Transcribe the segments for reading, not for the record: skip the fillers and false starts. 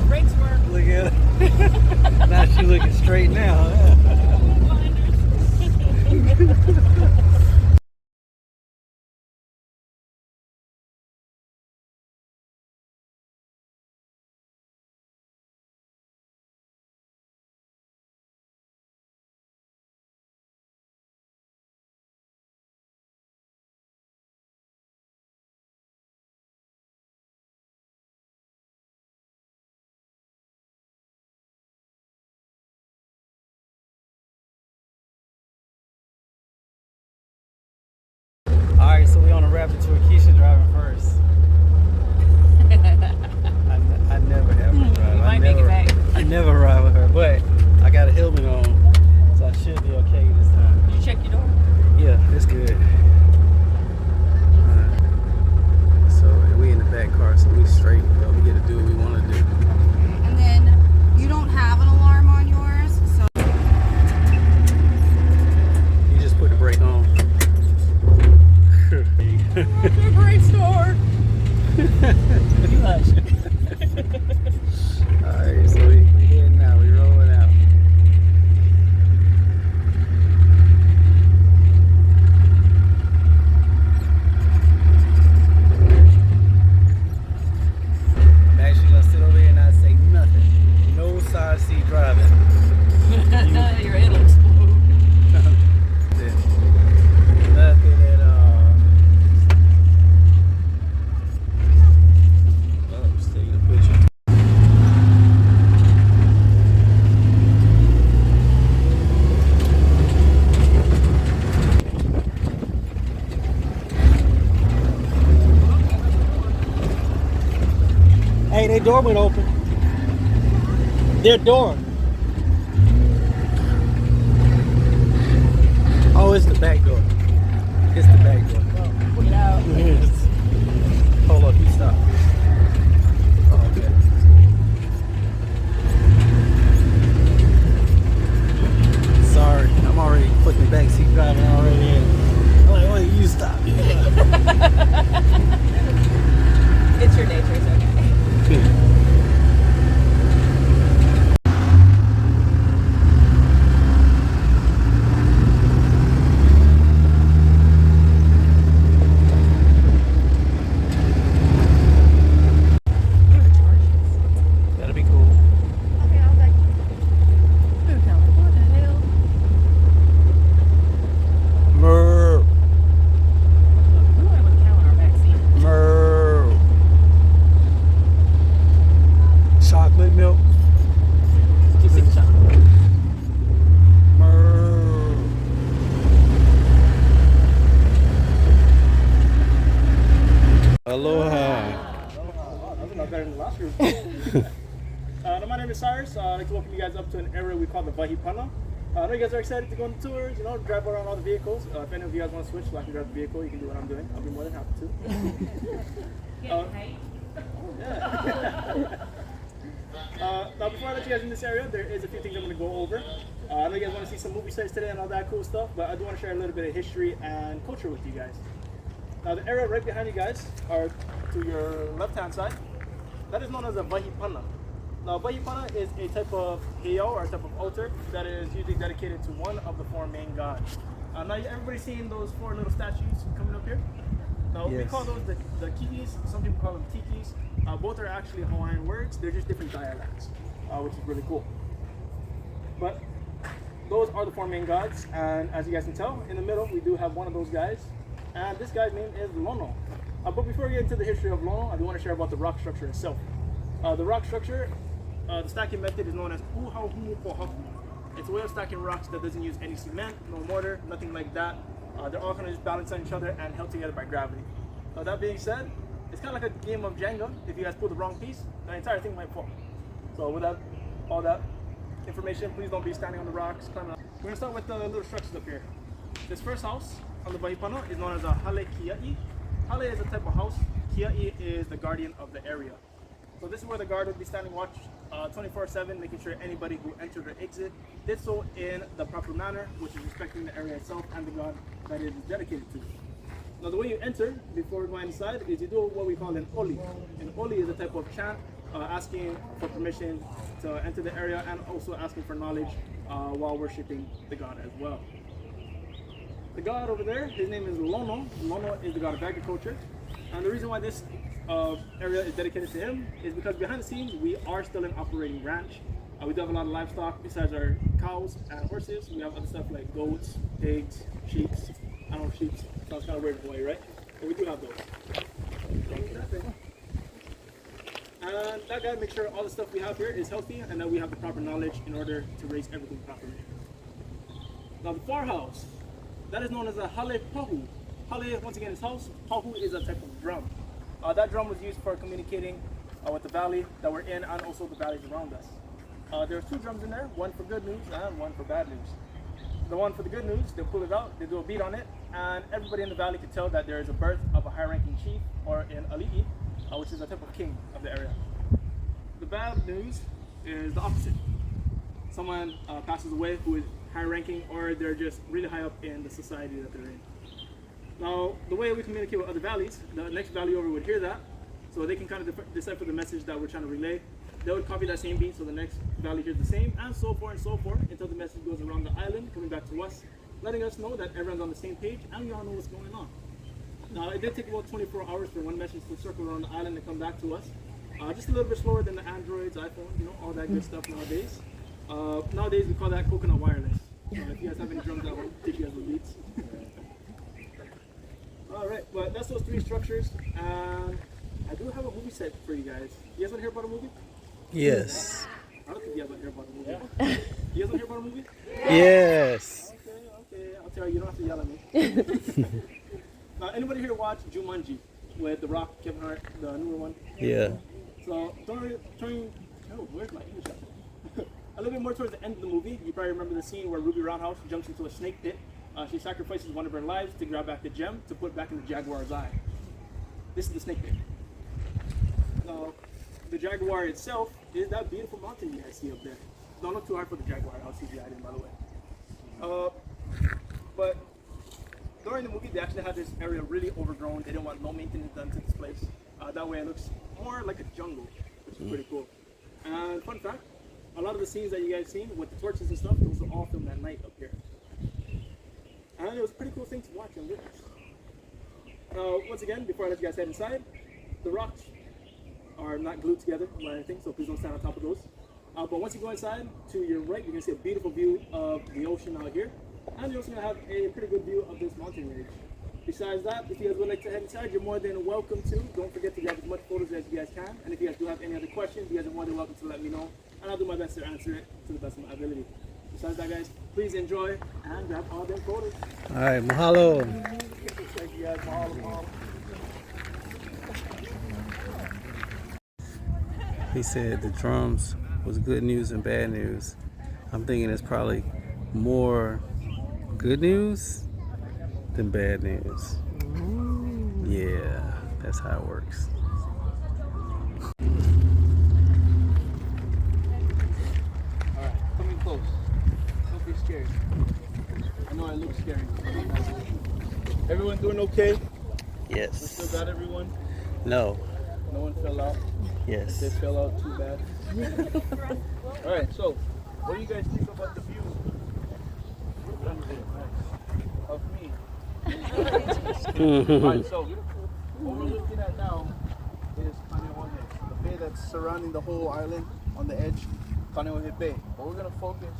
Brakes work. Look at her. Now she's looking straight now. Alright, so we on a rapid tour. Keisha driving first. I never have her drive. You might make it back. I never ride with her, but I got a helmet on, so I should be okay this time. Did you check your door? Yeah, it's good. So we in the back car, so we straight. We get to do what we want to do. And then you don't have an alarm on yours, so You just put the brake on. The brake store. You hush. Alright, so we heading out. We rolling out. I'm actually gonna sit over here and not say nothing. No side seat driving. Your head looks smooth. Nothing at all. Oh, just taking a picture. Hey, their door went open. Their door. Oh, it's the back door. It's the back door. Put it out. Hold up, you stop. Oh, okay. Sorry, I'm already putting the back seat driving already in. I'm like, wait, you stop. It's your nature, it's okay. That'll be cool. okay, I was like, What the hell? Merr, We might want to count our back seat. merr. Chocolate milk. 260 chocolate. Merr. Aloha. That's not better than the last group. My name is Cyrus. I'd like to welcome you guys up to an area we call the Vahipana. I know you guys are excited to go on tours, drive around all the vehicles. If any of you guys want to switch so I can drive the vehicle, you can do what I'm doing. I'll be more than happy to. Now, before I let you guys in this area, there is a few things I'm going to go over. I know you guys want to see some movie sites today and all that cool stuff, but I do want to share a little bit of history and culture with you guys. Now, the area right behind you guys, or to your left-hand side, that is known as a Vahipana. Now, Vahipana is a type of heiau, or a type of altar, that is usually dedicated to one of the four main gods. Now, everybody's seeing those four little statues coming up here? Now, we Yes. call those the kikis. Some people call them tikis. Both are actually Hawaiian words. They're just different dialects, which is really cool. But those are the four main gods, and as you guys can tell, in the middle we do have one of those guys, and this guy's name is Lono. But before we get into the history of Lono, I do want to share about the rock structure itself. The rock structure, the stacking method is known as uhauhupohaku. It's a way of stacking rocks that doesn't use any cement, no mortar, nothing like that. They're all going to just balance on each other and held together by gravity. That being said, it's kind of like a game of Jenga. If you guys pull the wrong piece, the entire thing might fall. So without all that information, please don't be standing on the rocks, climbing up. We're going to start with the little structures up here. This first house on the Vahipana is known as a hale kiai. Hale is a type of house. Kiai is the guardian of the area. So this is where the guard would be standing watch 24/7, making sure anybody who entered or exit did so in the proper manner, which is respecting the area itself and the God that it is dedicated to. Now the way you enter before going inside is you do what we call an oli. An oli is a type of chant asking for permission to enter the area and also asking for knowledge while worshiping the God as well. The God over there, his name is Lono. Lono is the God of agriculture. And the reason why this area is dedicated to him is because behind the scenes we are still an operating ranch. We do have a lot of livestock besides our cows and horses. We have other stuff like goats, pigs, sheep. I don't know, sheep sounds kind of weird in a way, right? But we do have those. And that guy makes sure all the stuff we have here is healthy and that we have the proper knowledge in order to raise everything properly. Now the far house, that is known as a hale pahu. Hale, once again, is house. Pahu is a type of drum. That drum was used for communicating with the valley that we're in and also the valleys around us. There are two drums in there, one for good news and one for bad news. The one for the good news, they'll pull it out, they do a beat on it, and everybody in the valley can tell that there is a birth of a high-ranking chief, or an ali'i, which is a type of king of the area. The bad news is the opposite. Someone passes away who is high-ranking, or they're just really high up in the society that they're in. Now, the way we communicate with other valleys, the next valley over would hear that, so they can kind of decipher the message that we're trying to relay. They would copy that same beat, so the next valley hears the same, and so forth, until the message goes around the island, coming back to us, letting us know that everyone's on the same page, and we all know what's going on. Now, it did take about 24 hours for one message to circle around the island and come back to us. Just a little bit slower than the Androids, iPhones, you know, all that good stuff nowadays. Nowadays, we call that coconut wireless. If you guys have any drums, I will teach you guys the beats. All right, but that's those three structures, and I do have a movie set for you guys. You guys want to hear about a movie? Yes. I don't think you guys want to hear about a movie. You guys want to hear about a movie? Yes. Okay. I'll tell you, you don't have to yell at me. Now, anybody here watch Jumanji with The Rock, Kevin Hart, the newer one? Yeah. So, where's my English at? A little bit more towards the end of the movie, you probably remember the scene where Ruby Roundhouse jumps into a snake pit. She sacrifices one of her lives to grab back the gem to put back in the jaguar's eye. This is the snake pit. Now, the jaguar itself is that beautiful mountain you guys see up there. Don't look too hard for the jaguar. I'll CGI it in, by the way. But during the movie, they actually had this area really overgrown. They didn't want no maintenance done to this place. That way, it looks more like a jungle, which is pretty cool. And fun fact, a lot of the scenes that you guys seen with the torches and stuff, those were all filmed at night up here. And it was a pretty cool thing to watch and witness. Once again, before I let you guys head inside, the rocks are not glued together or anything, so please don't stand on top of those. But once you go inside, to your right, you're going to see a beautiful view of the ocean out here. And you're also going to have a pretty good view of this mountain range. Besides that, if you guys would like to head inside, you're more than welcome to. Don't forget to grab as much photos as you guys can. And if you guys do have any other questions, you guys are more than welcome to let me know. And I'll do my best to answer it to the best of my ability. Besides that, guys, please enjoy and grab all them photos. All right, mahalo. Thank you guys. Mahalo. He said the drums was good news and bad news. I'm thinking it's probably more good news than bad news. Yeah, that's how it works. Alright, coming close. Don't be scared. I know I look scary. Everyone doing okay? We Yes. still got everyone? No. No one fell out? Yes. They fell out too bad. Alright, so what do you guys think about the view of me? Alright, so what we're looking at now is Kualoa, the bay that's surrounding the whole island on the edge, Kualoa Bay. But we're gonna focus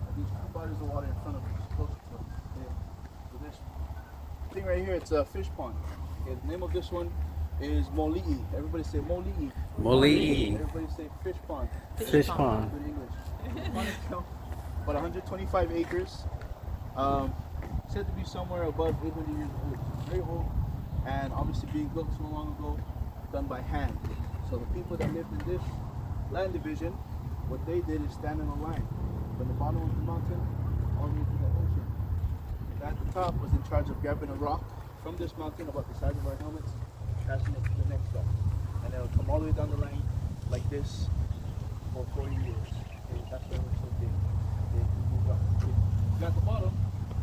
on these two bodies of water in front of us, close to us. Okay. So this thing right here, it's a fish pond. Okay, the name of this one is Moli'i. Everybody say Moli'i. Moli'i. Everybody say fish pond. Fish pond. Good English. Pond itself, about 125 acres. Said to be somewhere above 800 years old. Very old, and obviously being built so long ago, done by hand. So the people that lived in this land division, what they did is stand in a line from the bottom of the mountain all the way to the ocean. The guy at the top was in charge of grabbing a rock from this mountain about the size of our helmets, passing it to the next guy, and it'll come all the way down the line like this for 40 years. Okay, that's why we're so big. Okay, we moved up. Okay. At the bottom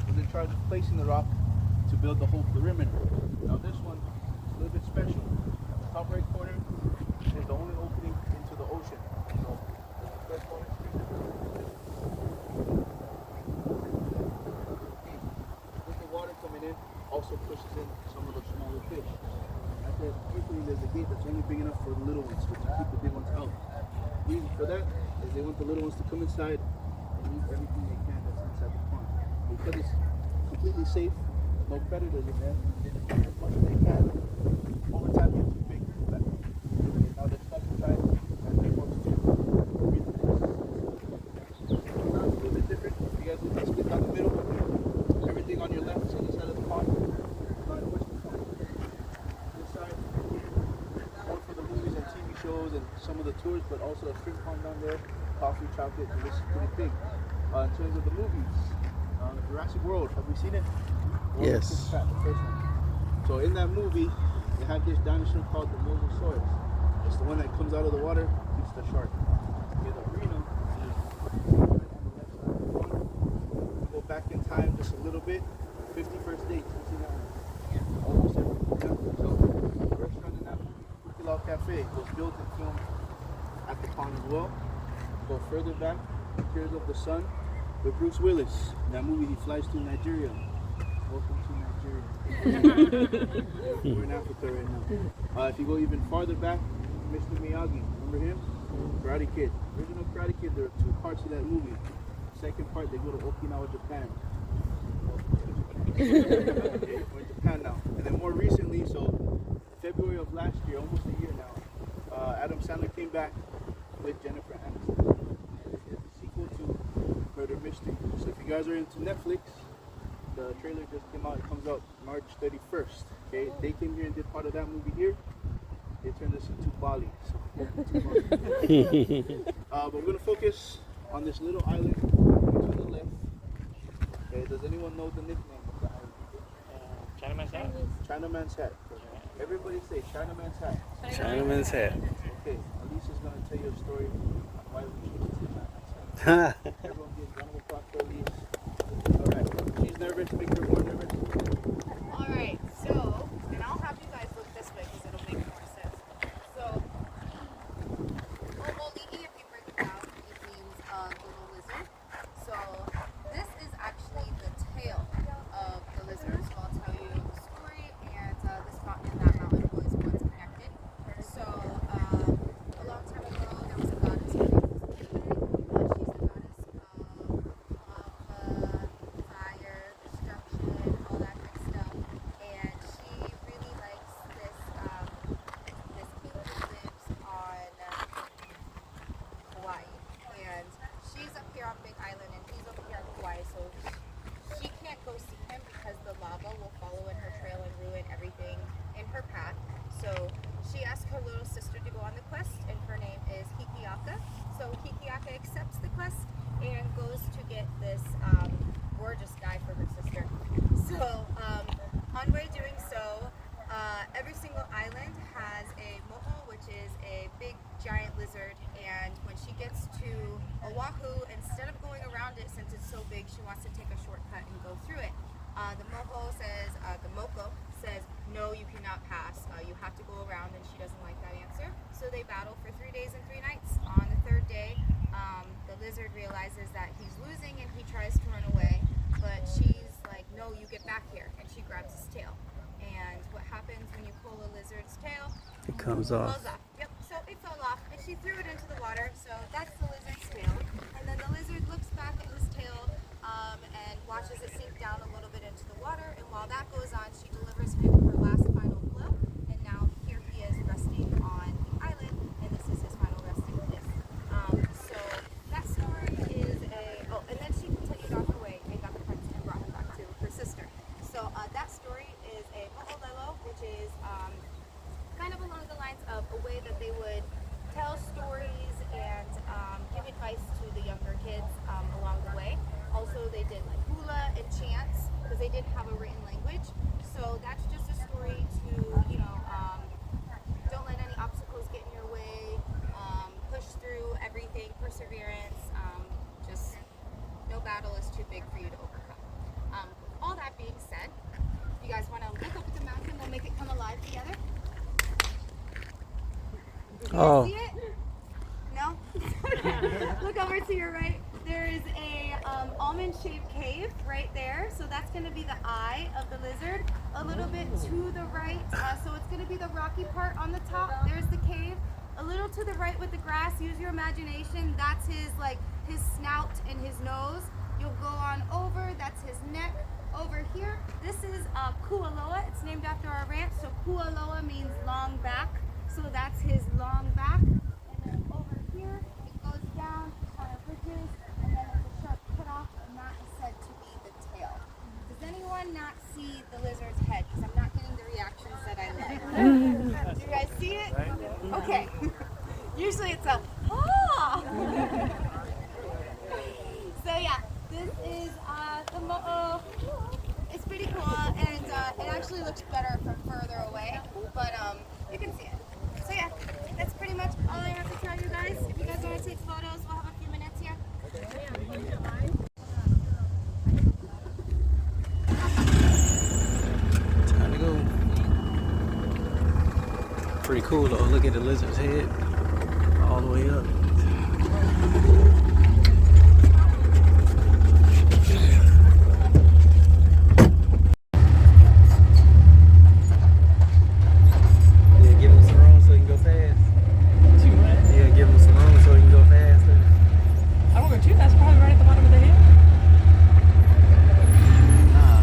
was in charge of placing the rock to build the whole perimeter. Now this one is a little bit special. At the top right corner is the only opening into the ocean. So the first one is with the water coming in, also pushes in some of the smaller fish. At the usually there's a gate that's only big enough for the little ones, which will keep the big ones out. The reason for that is they want the little ones to come inside and eat everything they can that's inside the pond. Because it's completely safe, no predators in there, they just eat as much as they can. Over time it gets bigger. Now they're stuck inside and they want to breathe the process. Now it's a little bit different. You guys look at split down the middle. Everything on your left is on the side of the pond. This side, more for the movies and TV shows and some of the tours, but also a shrimp pond down there, coffee, chocolate, and this is pretty big. In terms of the movies, Jurassic World, have we seen it? Yes. The first one. So in that movie, they have this dinosaur called the Mosasaurus. It's the one that comes out of the water, eats the shark. Okay, the arena is right on the left side of the pond. Go back in time just a little bit. 51st date, you see that one? Yeah. Almost everything. So the restaurant in that movie, Kualoa Cafe, was built and filmed at the pond as well. Go further back, Tears of the Sun, with Bruce Willis. In that movie, he flies to Nigeria. Welcome to Nigeria. We're in Africa right now. If you go even farther back, Mr. Miyagi, remember him? Karate Kid. Original Karate Kid, there are two parts of that movie. Second part, they go to Okinawa, Japan. We're in Japan now. And then more recently, so February of last year, almost a year now, Adam Sandler came back with Jennifer Aniston. It's a sequel to Murder Mystery. So if you guys are into Netflix, the trailer just came out. It comes out March 31st. Okay, they came here and did part of that movie here. They turned this into Bali. So but we're gonna focus on this little island to the left. Okay, does anyone know the nickname of the island? Chinaman's hat? Chinaman's hat. Everybody say Chinaman's hat. Chinaman's hat. Okay, Elisa's gonna tell you a story on why we chose Chinaman's hat. Everyone give a round of applause for Elise. Alright, she's nervous, make her more nervous. Alright, so, and I'll have you guys look this way because it'll make more sense. So, Omoli'i, if you break it down, it means little lizard. So, this is actually the tail of the lizard. So, I'll tell you the story, and this mountain and that mountain was once connected. So, a long time ago, there was a goddess. She's the goddess of fire, destruction, all that good stuff. And she really likes this this king who lives on Hawaii. And she's up here on Big Island and he's over here on Hawaii. So she can't go see him because the lava will follow in her trail and ruin everything in her path. So she asked her little sister to go on the quest, and her name is Hikiaka. So Hikiaka accepts the quest and goes to get this gorgeous guy for her sister. So on way doing so, every single island has a moho, which is a big giant lizard, and when she gets to Oahu, instead of going around it, since it's so big, she wants to take a shortcut and go through it. The moho says, the moko says, no, you cannot pass. You have to go around, and she doesn't like that answer. So they battle for 3 days and 3 nights. On the third day, the lizard realizes that he's losing, and he tries to run away. But she's like, no, you get back here. And she grabs his tail. And what happens when you pull a lizard's tail? It comes off. Falls off. Yep, so it fell off. And she threw it into the water. So that's the lizard's tail. And then the lizard looks back at his tail and watches it sink down a little bit into the water. And while that goes on, she delivers him her last final blow. And now here he is resting on the island. And this is his final resting place. So that story is and then she continued on her way and got the prince and brought him back to her sister. So that story is a mo'olelo, which is kind of along the lines of a way that they would tell stories and give advice to the younger kids along the way. Also, they did like hula and chants because they didn't have a written language. So Oh. See it? No? Look over to your right. There is a almond-shaped cave right there. So that's going to be the eye of the lizard. A little bit to the right. So it's going to be the rocky part on the top. There's the cave. A little to the right with the grass. Use your imagination. That's his snout and his nose. You'll go on over. That's his neck. Over here, this is Kualoa. It's named after our ranch. So Kualoa means long back. So that's his long back. And then over here, it goes down, kind of ridges, and then there's a sharp cutoff, and that is said to be the tail. Does anyone not see the lizard's head? Because I'm not getting the reactions that I like. Do you guys see it? Okay. Usually it's a, ah! So yeah, this is the mo'o. It's pretty cool, and it actually looks better from further away, but you can see it. So yeah, that's pretty much all I have to tell you guys. If you guys want to take photos, we'll have a few minutes here. Time to go. Pretty cool though. Look at the lizard's head all the way up. Yeah, give him some room so he can go fast. Yeah, give him some room so he can go faster. I don't go too fast, probably right at the bottom of the hill. Nah.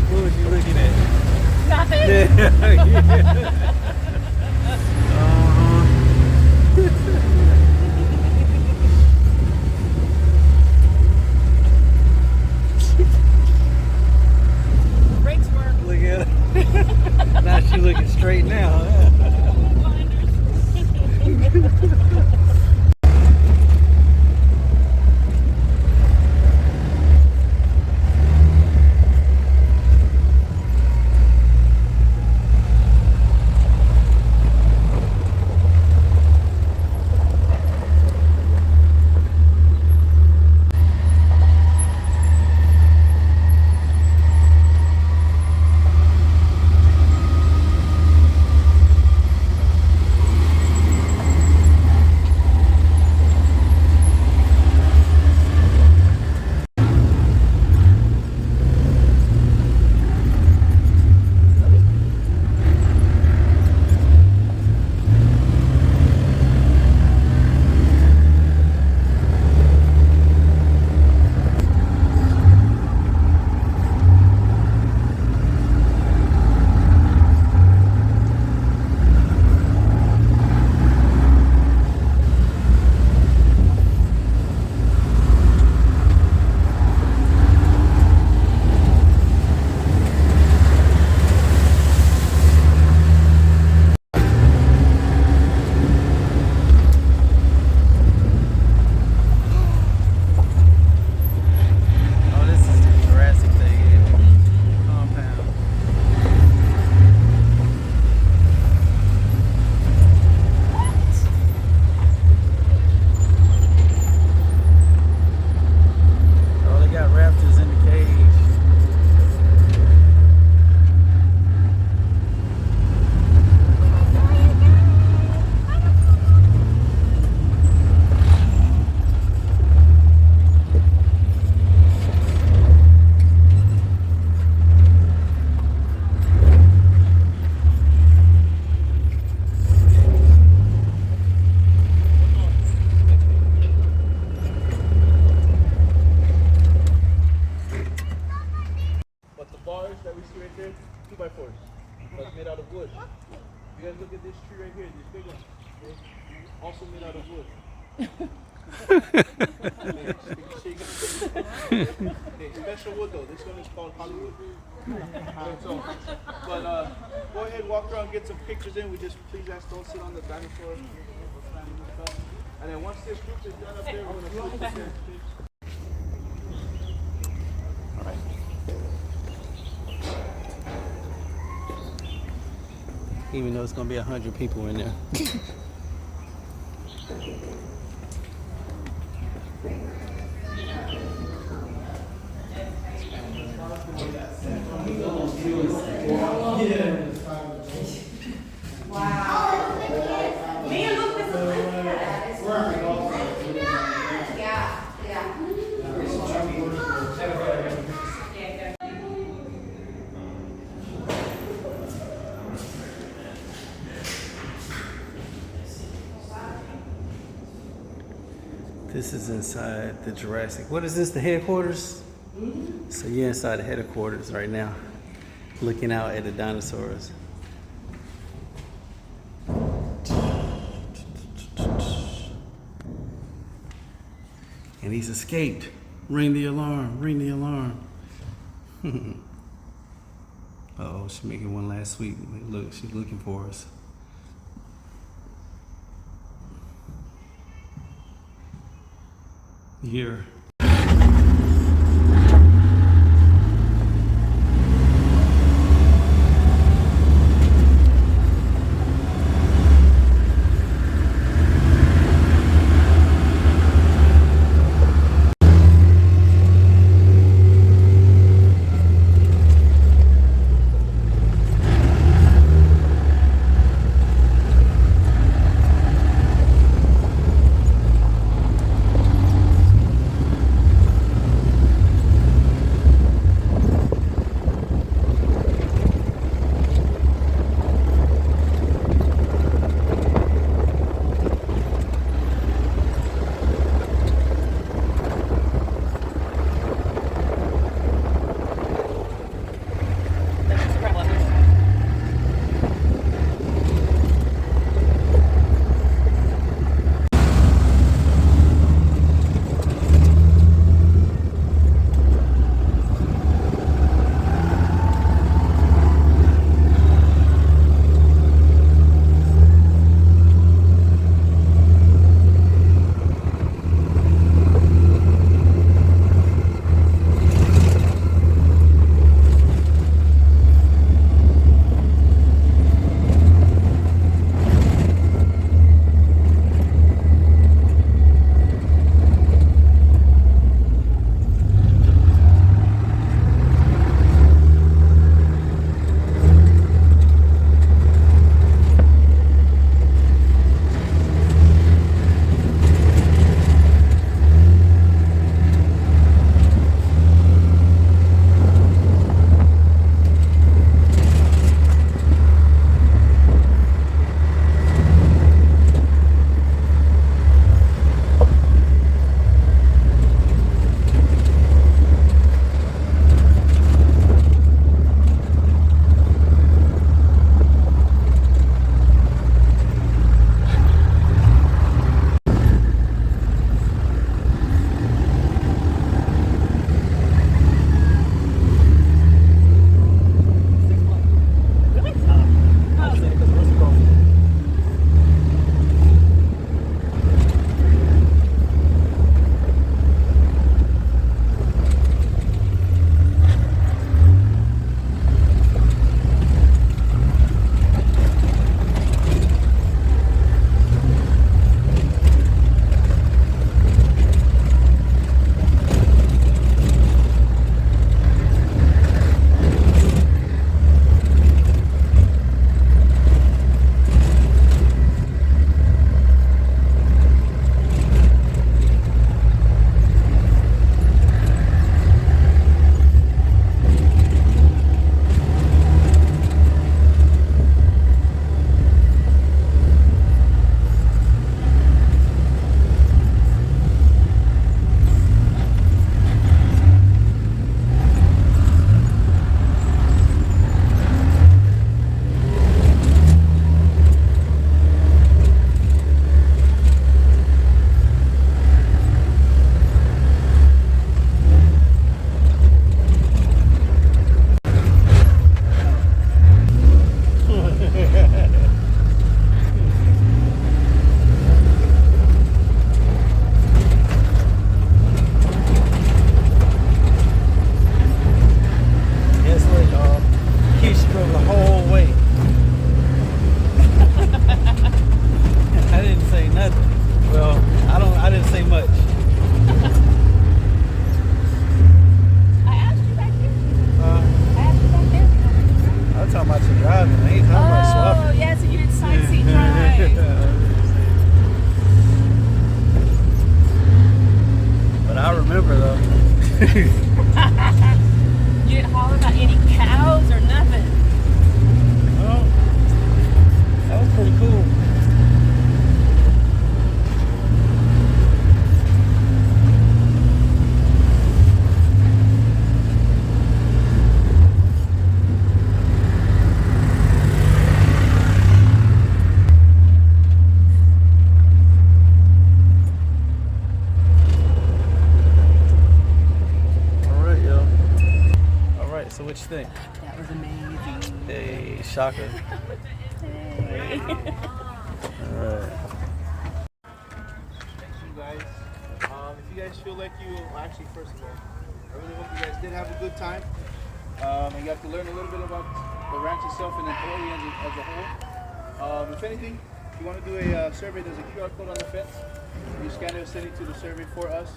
What was you looking at? Nothing. Brakes work. Look at her. Now she looking straight now. also made out of wood. Hey, special wood though. This one is called Hollywood. So, but go ahead, walk around, get some pictures in. We just please ask, don't sit on the dinosaur. And then once this group is done up there, we're gonna flip this in. All right. Even though it's gonna be 100 people in there. This is inside the Jurassic. What is this, the headquarters? So you're inside the headquarters right now, looking out at the dinosaurs. And he's escaped. Ring the alarm, ring the alarm. Uh-oh, she's making one last sweep. Look, she's looking for us. Here. You didn't holler about any cows or nothing. Well, that was pretty cool. Alright, yo. Alright, so what you think? That was amazing. Hey, shocker. Hey. Alright. Thank you guys. If you guys feel like you, well, actually, first of all, I really hope you guys did have a good time. And you got to learn a little bit about the ranch itself and then Hawaii as a whole. If anything, if you want to do a survey, there's a QR code on the fence. You scan it and send it to the survey for us.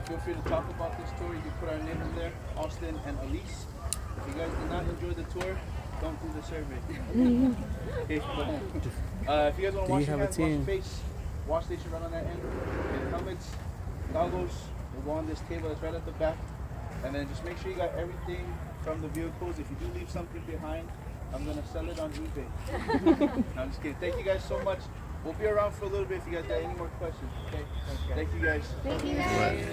Feel free to talk about this tour. You can put our names in there, Austin and Elise. If you guys did not enjoy the tour, don't do the survey. Okay, go home. If you guys want to wash your hands, wash your face, wash station right on that end. Get helmets, goggles, will go on this table that's right at the back. And then just make sure you got everything from the vehicles. If you do leave something behind, I'm going to sell it on eBay. No, I'm just kidding. Thank you guys so much. We'll be around for a little bit if you guys got any more questions. Okay? Thank you guys. Thank you guys.